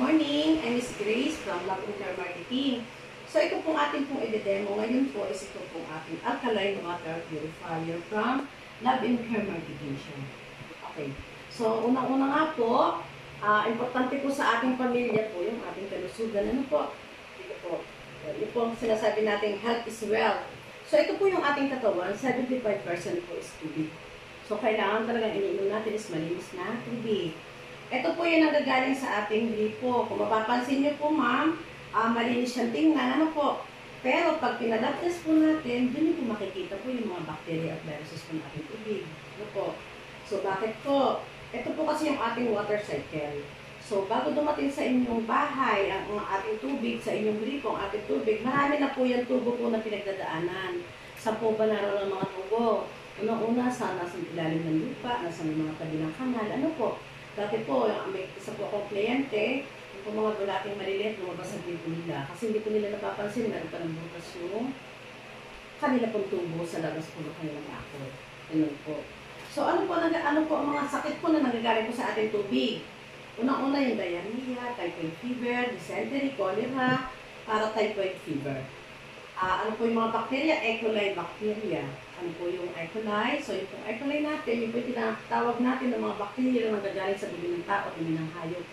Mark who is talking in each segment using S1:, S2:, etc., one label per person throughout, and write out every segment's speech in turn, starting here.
S1: morning. I'm Miss Grace from Love and Care Marketing. So, ito pong ating pong i-demo. Ngayon po is ito pong ating alkaline water purifier from Love and Care Marketing. Okay. So, unang-una nga po, importante po sa ating pamilya po yung ating kalusugan. Ano po? Ito po. Ito po ang sinasabi natin, health is wealth. So, ito po yung ating katawan, 75% po is tubig. So, kailangan talagang iniinom natin is malinis na tubig. Ito po yung nagagaling sa ating gripo. Kung mapapansin nyo po, ma'am, malinis siyang tingnan. Ano po? Pero pag pinalabas po natin, dun po makikita po yung mga bacteria at viruses po ng ating tubig. Ano po? So, bakit po? Ito po kasi yung ating water cycle. So, bago dumating sa inyong bahay, ang ating tubig, sa inyong gripo, ang ating tubig, marami na po yung tubo po na pinagdadaanan. Sa po ba naroon ang mga tubo? Una-una, nasa ilalim ng lupa, nasa mga kabilang kanal. Ano po? Dati po, may isa po akong kliyente, yung mga bulating maliliit, lumabas ang gripo nila. Kasi hindi po nila napapansin, meron pa ng bukas yung kanila pong tubo sa labas po ng kanilang ako. Ganun po. So, ano po ang mga sakit po na nanggagaling po sa ating tubig? Unang-una yung diarrhea, typhoid fever, dysentery, cholera, para-typhoid fever. Ano po yung mga bacteria? E. coli bacteria. Ano po yung E. coli? So, yung E. coli natin, yung po yung tinatawag natin ng mga bacteria na nanggagaling sa dumi ng tao at dumi ng hayop.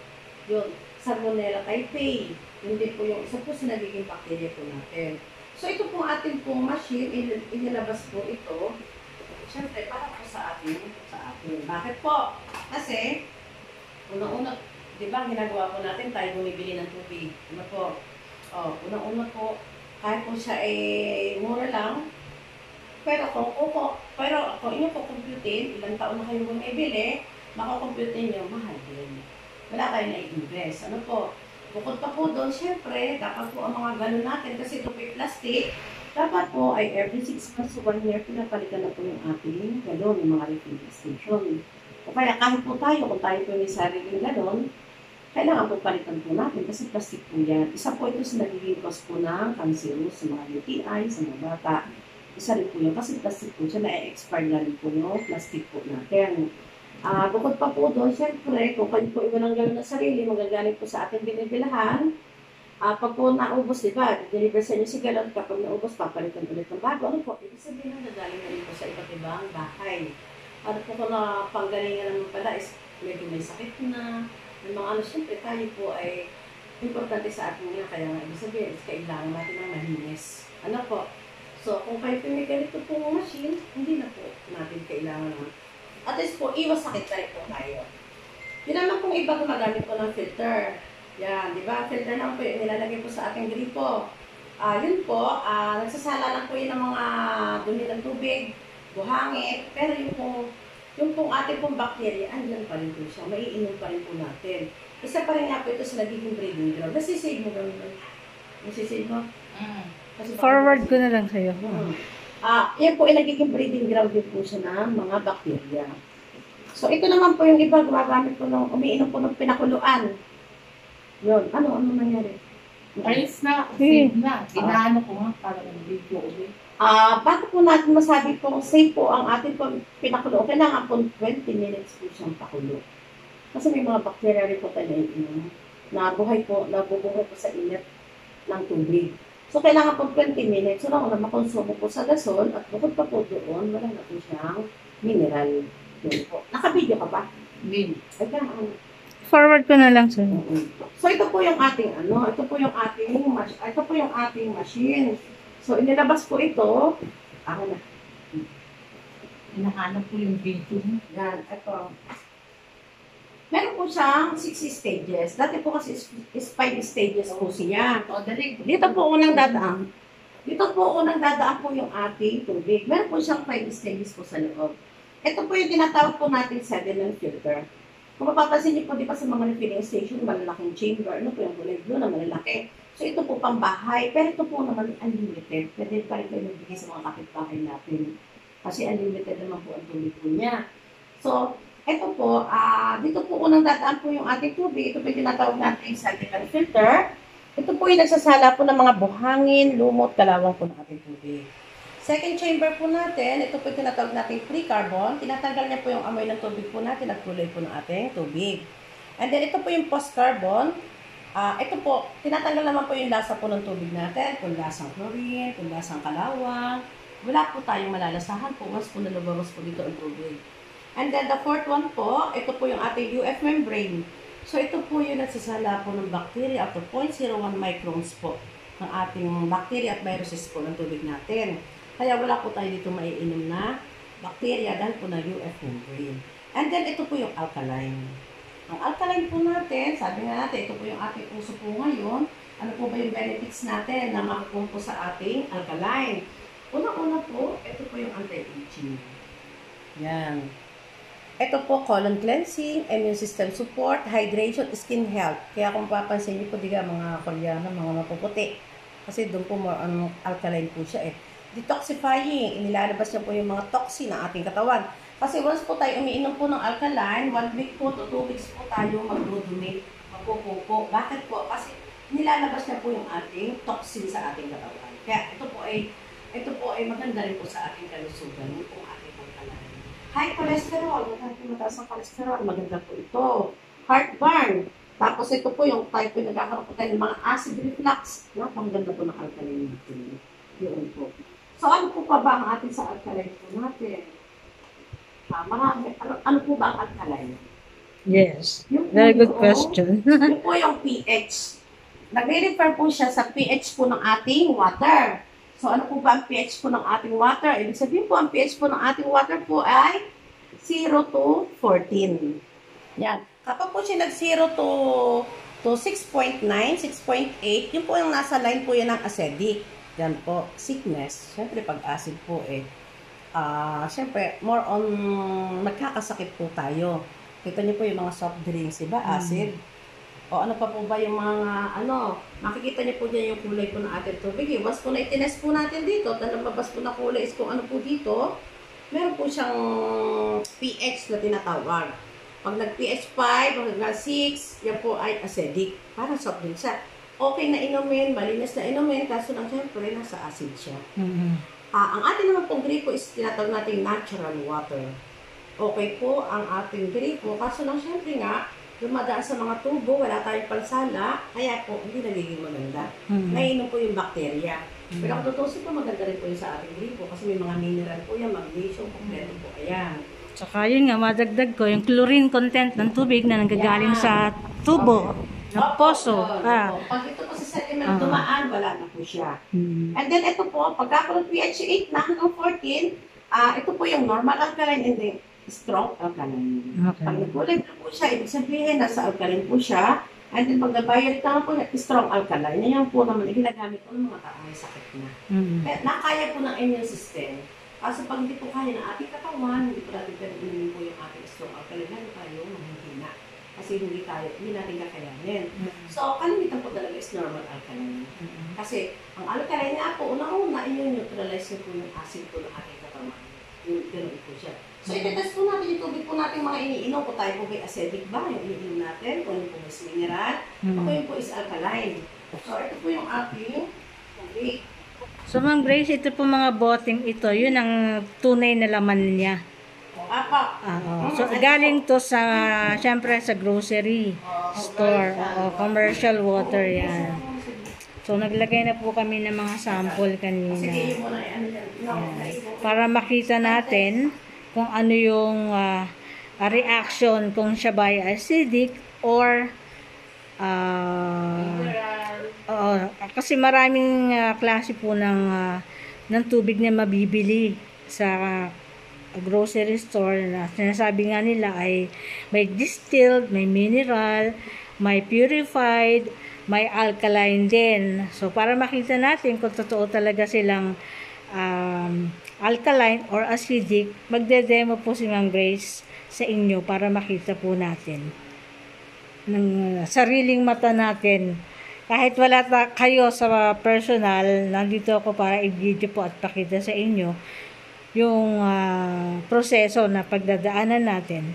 S1: Yun, Salmonella typhi. Yun din po yung isa po sa nagiging bacteria po natin. So, ito po ating pong machine, inilabas po ito. Siyempre, para po sa atin. Bakit po? Kasi, unang-una, di ba, ginagawa po natin, tayo bumibili ng tubig. Ano po? Unang-una po, kahit po siya mura lang, pero kung inyo po computein, ilang taon na kayo bumibili, makakomputein nyo, mahal din. Wala kayo na-invest. Ano po? Bukod pa po doon, syempre, dapat po ang mga galon natin, kasi ito po yung plastic, dapat po ay every 6 months to 1 year, pinapalitan na po yung ating galon, yung mga refilling station. O kaya kahit po tayo, kung tayo po may sariling galon, kailangan po palitan po natin kasi plastic po yan. Isa po ito sa nagiging cause po ng cancer sa mga UTI, sa mga bata. Isa rin po yun kasi plastic po siya, na-expire na rin po yung plastic po natin. Bukod pa po doon, syempre, kung kayo po iba ng galon na sarili, magagaling po sa ating binibilahan. Pag po naubos, di ba, deliver sa inyo si galon, kapag naubos, papalitan ulit ng bago. Ano po? Ibig sabihin na nagaling na rin po sa iba't ibang bahay. Ano po kung na panggalingan naman pala is medyo may sakit na, ng mga ano, syempre tayo po ay importante sa atin nga, kaya nga ibig sabihin is kailangan natin ng malinis. Ano po? So, kung kayo pinigalit po pong machine, hindi na po natin kailangan naman. At least po, iwas sakit tayo po tayo. Yun naman kung iba gumagamit po ng filter. Yan, di ba? Filter naman po yung nilalagay po sa ating gripo. Yun po, nagsasala lang po yun ng mga dumi ng tubig, buhangin, pero yung pong ating pong bacteria, andyan pa rin po siya. Maiinom pa rin po natin. Isa pa rin nga po ito sa nagiging breeding ground. Nasisave mo ba naman? Nasisave mo?
S2: Forward ko na lang sa'yo.
S1: Yan po ay nagiging breeding ground din po siya ng mga bacteria. So, ito naman po yung iba, gumagamit po ng, umiinom po ng pinakuluan. Yun. Ano nangyari?
S3: Ayos na, save na. Inaano ko nga para mag-video ulit.
S1: Bago po natin masabi po, safe po ang ating pinakulo, kailangan po 20 minutes po siyang pakulo. Kasi may mga bacteria rin po tayo na nabubuhay po sa init ng tubig. So, kailangan po 20 minutes. So, na makonsumo po sa gasol at bukod pa po doon, wala na po siyang mineral. Yun po. Naka-video ka ba?
S3: Hindi.
S1: Ay, kailangan.
S2: Forward ko na lang sa'yo.
S1: So, ito po yung ating ito po yung ating machine. So, inilabas po ito. Ako na.
S3: Hinahanap ko yung video mo.
S1: Yan, ito. Meron po siyang 6 stages. Dati po kasi is 5 stages po siya.
S3: Dali.
S1: Dito po unang dadaan. Dito po unang dadaan po yung ating tubig. Meron po siyang 5 stages po sa loob. Ito po yung tinatawag po natin sediment filter. Kung mapapansin niyo po, di ba sa mga refilling station, malalaking chamber, ano po yung kulay blue na malalaki. So, ito po pang bahay, pero ito po naman unlimited. Pwede pa rin kayo magbigay sa mga kapitbahay natin. Kasi unlimited naman po ang tubig po niya. So, ito po, dito po unang dadaan po yung ating tubig. Ito po yung tinatawag natin sediment filter. Ito po yung nagsasala po ng mga buhangin, lumot, kalawang po ng ating tubig. Second chamber po natin, ito po yung tinatawag natin free carbon. Tinatanggal niya po yung amoy ng tubig po natin at kulay po ng ating tubig. And then ito po yung post carbon. Ito po, tinatanggal naman po yung lasa po ng tubig natin, kung lasang chlorine, kung lasang kalawang. Wala po tayong malalasahan po once po nalabas po dito ang tubig. And then the fourth one po, ito po yung ating UF membrane. So ito po yung nagsasala po ng bacteria up to 0.01 microns po ng ating bacteria at viruses po ng tubig natin. Kaya wala po tayo dito maiinom na bacteria dahil po na UF membrane. And then ito po yung alkaline. Ang alkaline po natin, sabi nga natin, ito po yung ating uso po ngayon. Ano po ba yung benefits natin na makukuha po sa ating alkaline? Una-una po, ito po yung anti-aging. Yan. Ito po, colon cleansing, immune system support, hydration, skin health. Kaya kung papansin niyo po, diga mga Koreano, mga mapuputi. Kasi doon po more alkaline po siya eh. Detoxifying, inilalabas niya po yung mga toxin ng ating katawan. Kasi once po tayo umiinom po ng alkaline, 1 week po to 2 weeks po tayo magdudumi, magpupupo. Bakit po? Kasi nilalabas niya po yung ating toxin sa ating katawan. Kaya ito po ay maganda rin po sa ating kalusugan, yung ating alkaline. High cholesterol, mataas ang cholesterol, maganda po ito. Heartburn, tapos ito po yung type po nagkakaroon po tayo ng mga acid reflux. Napakaganda po ng alkaline natin. Yun po. So ano po pa ba ang ating sa alkaline po natin? Marami. Ano po ba ang alkaline?
S2: Yes.
S1: Yung
S2: Very
S1: po
S2: good
S1: yung-
S2: question.
S1: Yung po yung pH. Nagre-refer po siya sa pH po ng ating water. So ano po ba ang pH po ng ating water? Ibig sabihin po ang pH po ng ating water po ay 0 to 14. Yan. Kapag po siya nag-0 to 6.9, 6.8, yun po yung nasa line po yan ng acidic. Yan po, sickness. Siyempre pag acid po siyempre, more on magkakasakit po tayo. Kita niyo po yung mga soft drinks, diba? Acid. O ano pa po ba yung mga, makikita niyo po dyan yung kulay po ng ating tubig. Once po na itines po natin dito, at lumabas po na kulay is kung ano po dito, meron po siyang pH na tinatawag. Pag nag-pH 5, pag nag-6, yan po ay acidic. Parang soft drink siya. Okay na inumin, malinis na inumin, kaso lang siyempre nasa acid siya. Ang ating naman pong gripo is tinatawag natin natural water. Okay po ang ating gripo, kaso lang syempre nga, dumadaan sa mga tubo, wala tayong pansala, kaya po hindi nagiging maganda. Nainom po yung bacteria. Pero kung tutusin po, maganda rin po yung sa ating gripo kasi may mga mineral po yan, magnesium, kompleto po, ayan.
S2: Saka yun nga, madagdag ko, yung chlorine content ng tubig na nanggagaling sa tubo, ng poso.
S1: Pag ito po sa sediment dumaan, wala na po siya. And then ito po, pagkakulong pH 8 na hanggang 14, ito po yung normal alkaline and then strong alkaline.
S2: Okay.
S1: Pag nagkulay na po siya, ibig sabihin nasa alkaline po siya. And then pag nabayad naman po, strong alkaline. Yan po naman, ginagamit po ng mga tao may sakit na. Kaya nakaya po ng immune system. Kasi pag hindi po kaya ng ating katawan, hindi po natin pwede po yung ating strong alkaline, lalo tayo mahihina. Kasi hindi natin kakayanin. So, kalimitan po talaga is normal alkaline. Kasi, ang alkaline nga po, unang-una, i-neutralize niyo po yung acid po ng ating katawan. Yung ganoon po siya. So, itetest po natin yung tubig po natin mga iniinom. Kung tayo po may acidic ba, yung iniinom natin, kung yung po is mineral, o kung yung po is alkaline. So, ito po yung ating tubig.
S2: So, Ma'am Grace, ito po mga boteng ito, yun ang tunay na laman niya.
S1: Apa.
S2: So, galing to sa, syempre, sa grocery store. Commercial water yan. So, naglagay na po kami ng mga sample kanina.
S1: Sige, yung muna yan.
S2: Para makita natin kung ano yung reaction, kung siya ba ay acidic or kasi maraming klase po ng tubig na mabibili sa grocery store na sinasabi nga nila ay may distilled, may mineral, may purified, may alkaline din. So, para makita natin kung totoo talaga silang alkaline or acidic, magde-demo po si Ma'am Grace sa inyo para makita po natin ng sariling mata natin. Kahit wala kayo sa personal, nandito ako para i-video po at pakita sa inyo yung proseso na pagdadaanan natin.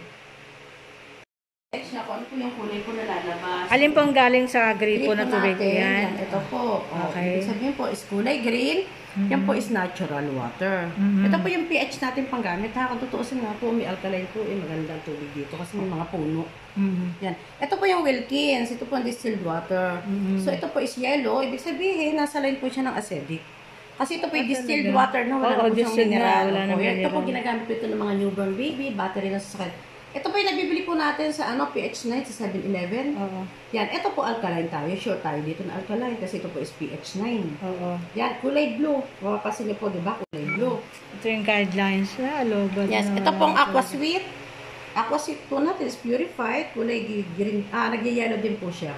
S1: Kung ano po yung kulay po na lalabas.
S2: Alin pong galing sa gripo
S1: Gripo
S2: na tubig?
S1: natin,
S2: Yan.
S1: ito po.
S2: Okay.
S1: Ibig sabihin po is kulay green. Yan po is natural water.
S2: Mhm.
S1: Ito po yung pH natin panggamit ha. Kung tutuusin nga po, may alkaline po, magandang tubig dito kasi may mga puno.
S2: Mhm.
S1: Yan. Ito po yung Wilkins. Ito po ang distilled water.
S2: Mhm.
S1: So, ito po is yellow. Ibig sabihin, nasa line po siya ng acidic. Kasi ito po yung distilled
S2: talaga?
S1: water na wala
S2: Oo,
S1: po siyang
S2: distilled na,
S1: mineral.
S2: wala nang
S1: Opo, yan. Ito po
S2: mineral.
S1: ginagamit po ito ng mga newborn baby, battery na sasakyan. Ito po yung nabibili po natin sa pH 9 sa 7-Eleven.
S2: Oo.
S1: Yan, ito po alkaline tayo. Sure tayo dito na alkaline kasi ito po is pH 9.
S2: Oo.
S1: Yan, kulay blue. Mapapasin niyo po, di ba? Kulay blue.
S2: Ito yung guidelines na lobat
S1: Yes,
S2: na
S1: ito pong
S2: wala
S1: aqua sweet. Aqua sweet po natin is purified. Kulay green. Nag-yellow din po siya.